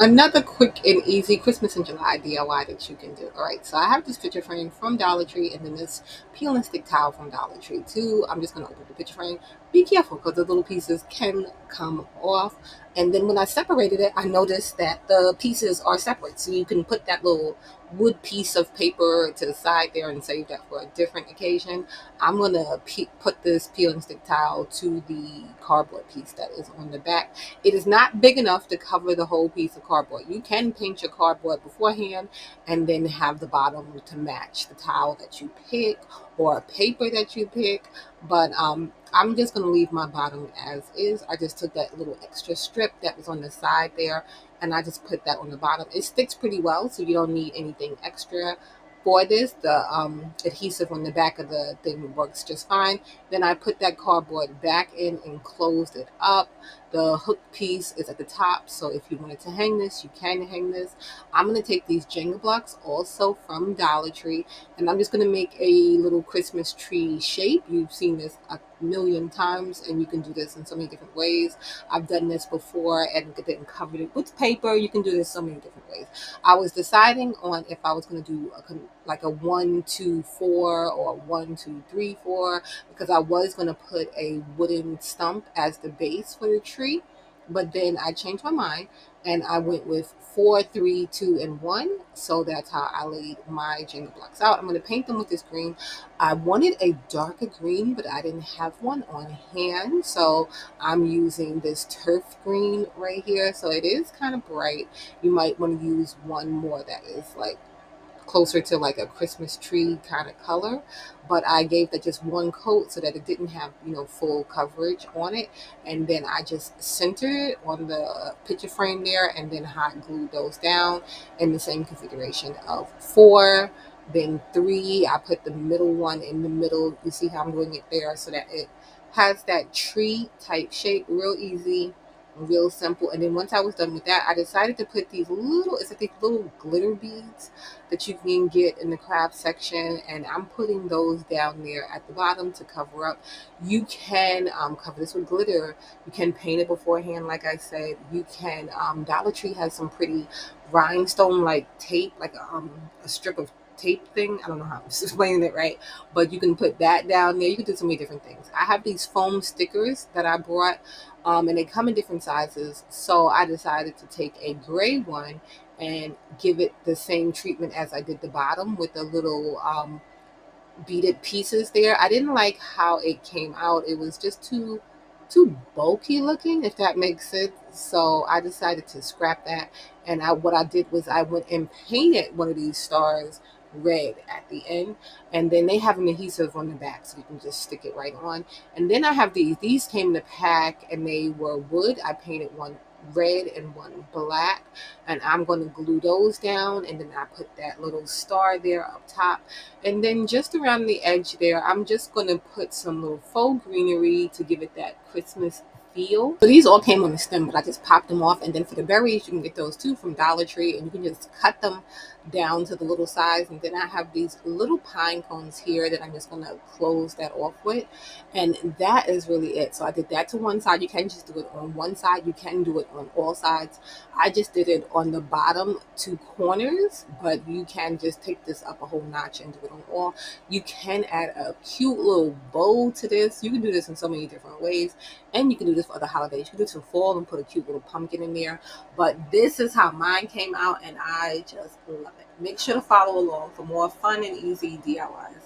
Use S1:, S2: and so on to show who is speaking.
S1: Another quick and easy Christmas in July DIY that you can do. All right, so I have this picture frame from Dollar Tree and then this peel and stick towel from Dollar Tree too. I'm just going to open the picture frame. Be careful because the little pieces can come off. And then when I separated it, I noticed that the pieces are separate. So you can put that little wood piece of paper to the side there and save that for a different occasion. I'm going to put this peel and stick towel to the cardboard piece that is on the back. It is not big enough to cover the whole piece of cardboard. You can paint your cardboard beforehand and then have the bottom to match the towel that you pick or paper that you pick. But I'm just going to leave my bottom as is. I just took that little extra strip that was on the side there and I just put that on the bottom. It sticks pretty well, so you don't need anything extra for this. The adhesive on the back of the thing works just fine. Then I put that cardboard back in and closed it up. The hook piece is at the top, so if you wanted to hang this, you can hang this. I'm going to take these Jenga blocks also from Dollar Tree, and I'm just going to make a little Christmas tree shape. You've seen this a million times, and you can do this in so many different ways. I've done this before and then covered it with paper. You can do this so many different ways. I was deciding on if I was going to do like a 1, 2, 4 or 1, 2, 3, 4, because I was going to put a wooden stump as the base for the tree, but then I changed my mind and I went with 4, 3, 2, and 1. So that's how I laid my Jenga blocks out. I'm going to paint them with this green. I wanted a darker green, but I didn't have one on hand, so I'm using this turf green right here. So it is kind of bright. You might want to use one more that is like closer to like a Christmas tree kind of color, but I gave that just one coat so that it didn't have, full coverage on it. And then I just centered it on the picture frame there and then hot glued those down in the same configuration of 4, then 3. I put the middle one in the middle. You see how I'm doing it there so that it has that tree type shape. Real easy, real simple. And then once I was done with that, I decided to put these little, it's like these little glitter beads that you can get in the craft section, and I'm putting those down there at the bottom to cover up. You can cover this with glitter. You can paint it beforehand, like I said. You can Dollar Tree has some pretty rhinestone like tape, like a strip of tape thing. I don't know how I'm explaining it right, but you can put that down there. You can do so many different things. I have these foam stickers that I brought, and they come in different sizes. So I decided to take a gray one and give it the same treatment as I did the bottom with the little beaded pieces there. I didn't like how it came out. It was just too bulky looking, if that makes sense. So I decided to scrap that. And what I did was I went and painted one of these stars red at the end, and then they have an adhesive on the back so you can just stick it right on. And then I have these came in the pack and they were wood. I painted one red and one black, and I'm going to glue those down, and then I put that little star there up top, and then just around the edge there I'm just going to put some little faux greenery to give it that Christmas feel. So these all came on the stem, but I just popped them off. And then for the berries, you can get those too from Dollar Tree, and you can just cut them down to the little size. And then I have these little pine cones here that I'm just going to close that off with, and that is really it. So I did that to one side. You can just do it on one side, you can do it on all sides. I just did it on the bottom 2 corners, but you can just take this up a whole notch and do it on all. You can add a cute little bow to this. You can do this in so many different ways, and you can do this for other holidays. You can do this for fall and put a cute little pumpkin in there. But this is how mine came out, and I just love it. Make sure to follow along for more fun and easy DIYs.